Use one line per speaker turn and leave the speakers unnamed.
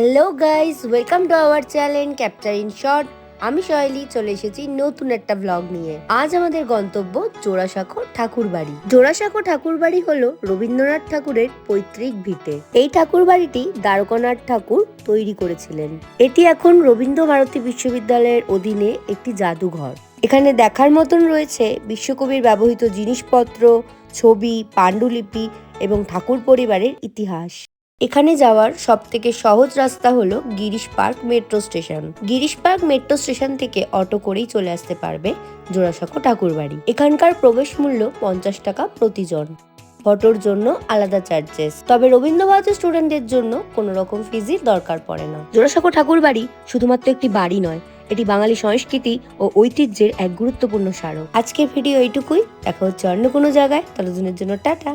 Hello guys, welcome to our channel capture in short. আমি শৈলী চলে এসেছি নতুন একটা ব্লগ নিয়ে। আজ আমাদের গন্তব্য জোড়াসাঁকো ঠাকুরবাড়ি। জোড়াসাঁকো ঠাকুরবাড়ি হলো রবীন্দ্রনাথ ঠাকুরের পৈতৃক ভিটে। এই ঠাকুরবাড়িটি দ্বারকানাথ ঠাকুর তৈরি করেছিলেন। এটি এখন রবীন্দ্র ভারতী বিশ্ববিদ্যালয়ের অধীনে একটি জাদুঘর। এখানে দেখার মতন রয়েছে বিশ্বকবির ব্যবহৃত জিনিসপত্র, ছবি, পাণ্ডুলিপি এবং ঠাকুর পরিবারের ইতিহাস। এখানে যাওয়ার সবথেকে সহজ রাস্তা হলো Girish park metro station. Girish park metro station থেকে অটো করেই চলে আসতে পারবে জোড়াসাঁকো ঠাকুরবাড়ি। এখানকার প্রবেশ মূল্য 50 টাকা প্রতিজন। ফটোর জন্য আলাদা চার্জেস, তবে রবীন্দ্রভারতী স্টুডেন্টদের জন্য কোনো রকম ফিজের দরকার পড়ে না। জোড়াসাঁকো ঠাকুরবাড়ি শুধুমাত্র একটি বাড়ি নয়, এটি বাঙালি সংস্কৃতি ও ঐতিহ্যের এক গুরুত্বপূর্ণ স্মারক। আজকের ভিডিও এইটুকুই, দেখা হচ্ছে অন্য কোনো জায়গায়। ততদিনের জন্য টাটা।